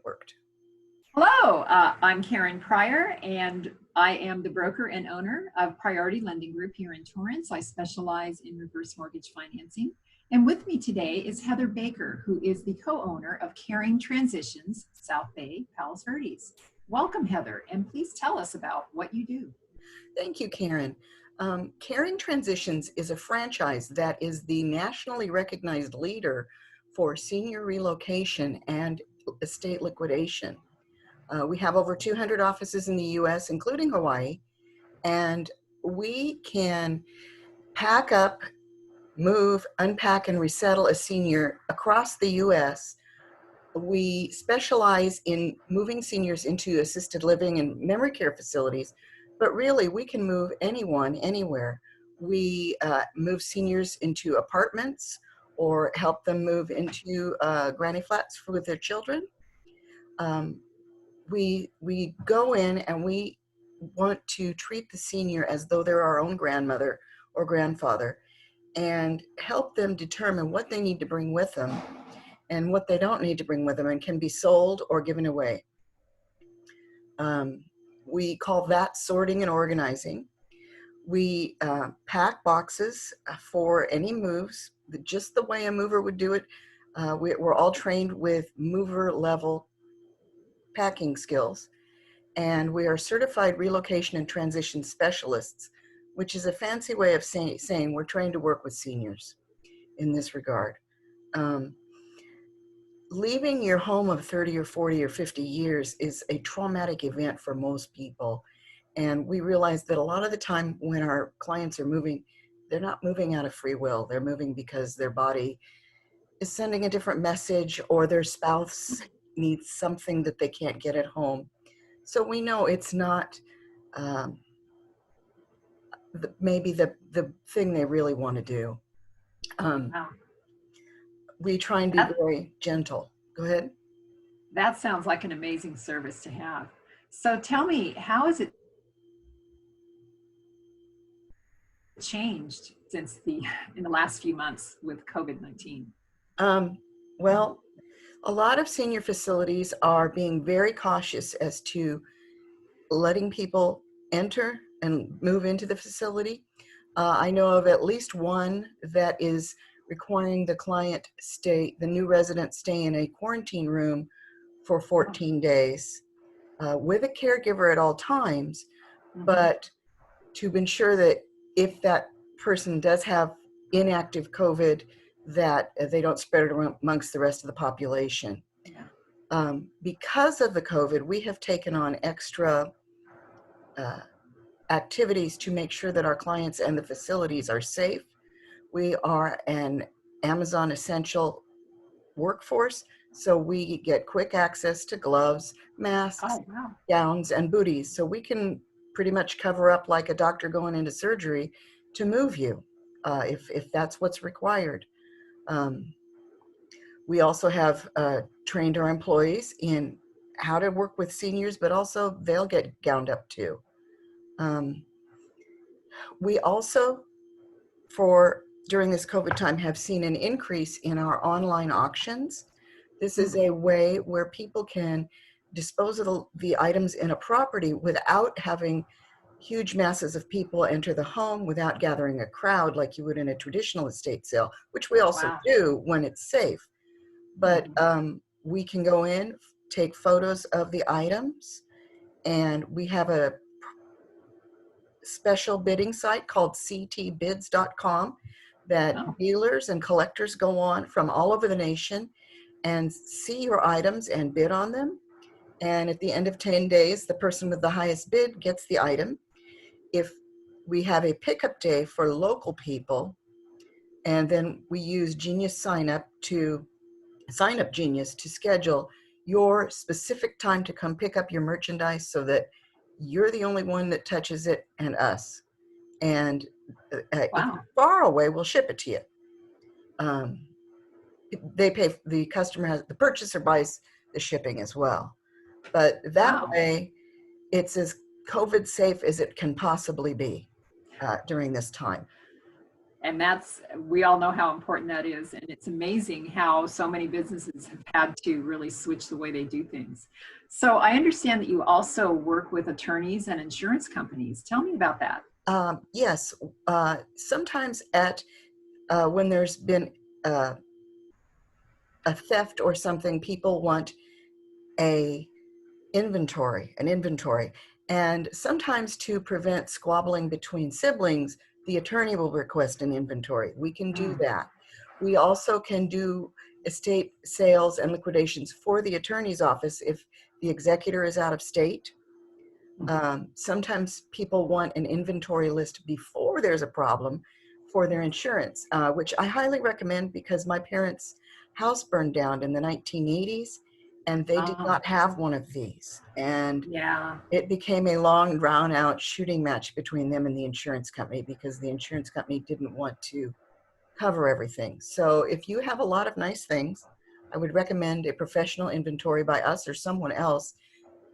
worked. Hello, I'm Karen Pryor, and I am the broker and owner of Priority Lending Group here in Torrance. I specialize in reverse mortgage financing. And with me today is Heather Baker, who is the co-owner of Caring Transitions, South Bay, Palos Verdes. Welcome, Heather, and please tell us about what you do. Thank you, Karen. Caring Transitions is a franchise that is the nationally recognized leader for senior relocation and estate liquidation. We have over 200 offices in the U.S., including Hawaii, and we can pack up, move, unpack, and resettle a senior across the U.S. We specialize in moving seniors into assisted living and memory care facilities, but really we can move anyone, anywhere. We move seniors into apartments or help them move into granny flats with their children. We go in and we want to treat the senior as though they're our own grandmother or grandfather and help them determine what they need to bring with them and what they don't need to bring with them and can be sold or given away. We call that sorting and organizing. We pack boxes for any moves, just the way a mover would do it. We're all trained with mover level packing skills, and we are certified relocation and transition specialists, which is a fancy way of saying we're trained to work with seniors in this regard. Leaving your home of 30 or 40 or 50 years is a traumatic event for most people. And we realize that a lot of the time when our clients are moving, they're not moving out of free will. They're moving because their body is sending a different message or their spouse needs something that they can't get at home. So we know it's not maybe the thing they really want to do. Wow. We try and be very gentle. Go ahead. That sounds like an amazing service to have. So tell me, how has it changed since in the last few months with COVID-19? Well, a lot of senior facilities are being very cautious as to letting people enter and move into the facility. I know of at least one that is requiring the new resident stay in a quarantine room for 14 days with a caregiver at all times, but to ensure that if that person does have inactive COVID, that they don't spread it amongst the rest of the population. Yeah. Because of the COVID, we have taken on extra activities to make sure that our clients and the facilities are safe. We are an Amazon essential workforce, so we get quick access to gloves, masks, gowns, and booties. So we can pretty much cover up like a doctor going into surgery to move you if that's what's required. We also have trained our employees in how to work with seniors, but also they'll get gowned up too. We also, during this COVID time, have seen an increase in our online auctions. This is a way where people can dispose of the items in a property without having huge masses of people enter the home, without gathering a crowd like you would in a traditional estate sale, which we also do when it's safe. But we can go in, take photos of the items, and we have a special bidding site called ctbids.com that dealers and collectors go on from all over the nation and see your items and bid on them. And at the end of 10 days, the person with the highest bid gets the item. If we have a pickup day for local people, and then we use Genius Sign Up Genius to schedule your specific time to come pick up your merchandise so that you're the only one that touches it and us. And if you're far away, we'll ship it to you. They pay, the purchaser buys the shipping as well. But that way, it's as COVID safe as it can possibly be during this time. And we all know how important that is. And it's amazing how so many businesses have had to really switch the way they do things. So I understand that you also work with attorneys and insurance companies. Tell me about that. Yes, sometimes when there's been a theft or something, people want a an inventory. And sometimes to prevent squabbling between siblings, the attorney will request an inventory. We can do Mm. that. We also can do estate sales and liquidations for the attorney's office if the executor is out of state. Sometimes people want an inventory list before there's a problem for their insurance, which I highly recommend because my parents' house burned down in the 1980s and they did Oh, not have one of these. And yeah. it became a long, drawn out shooting match between them and the insurance company because the insurance company didn't want to cover everything. So if you have a lot of nice things, I would recommend a professional inventory by us or someone else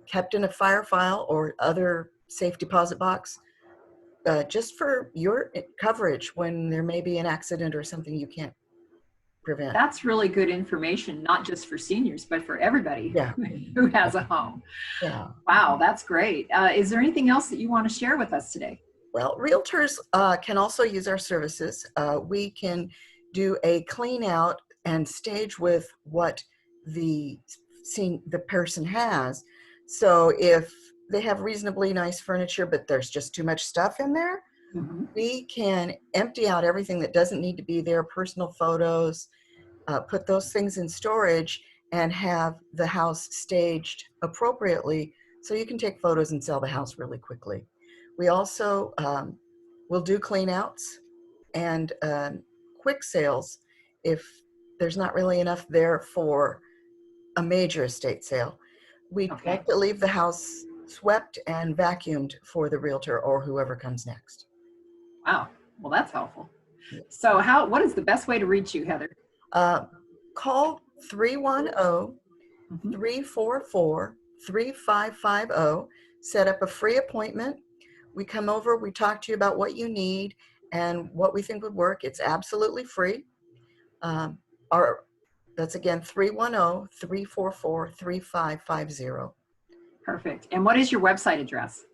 kept in a fire file or other safe deposit box, just for your coverage when there may be an accident or something you can't prevent. That's really good information, not just for seniors, but for everybody Yeah, who has a home. yeah. Wow, that's great. Is there anything else that you want to share with us today? Well, realtors can also use our services. We can do a clean out and stage with what the the person has. So if they have reasonably nice furniture, but there's just too much stuff in there, Mm-hmm. we can empty out everything that doesn't need to be there, personal photos, put those things in storage and have the house staged appropriately so you can take photos and sell the house really quickly. We also will do clean outs and quick sales if there's not really enough there for a major estate sale. We Okay. like to leave the house swept and vacuumed for the realtor or whoever comes next. Wow. Well, that's helpful. So what is the best way to reach you, Heather? Uh, Call 310 Mm-hmm. 344 3550. Set up a free appointment. We come over, we talk to you about what you need and what we think would work. It's absolutely free. Um, our, that's again 310 344 3550. Perfect. And what is your website address?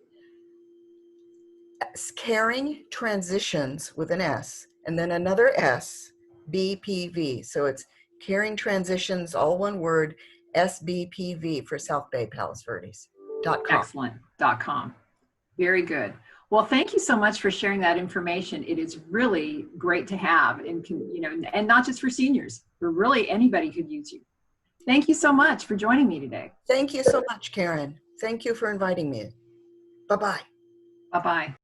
Caring Transitions with an S and then another S, BPV. So it's Caring Transitions, all one word, SBPV for South Bay Palos Verdes.com. Excellent. .com. Very good. Well, thank you so much for sharing that information. It is really great to have, and and not just for seniors, but really anybody could use you. Thank you so much for joining me today. Thank you so much, Karen. Thank you for inviting me. Bye-bye. Bye-bye.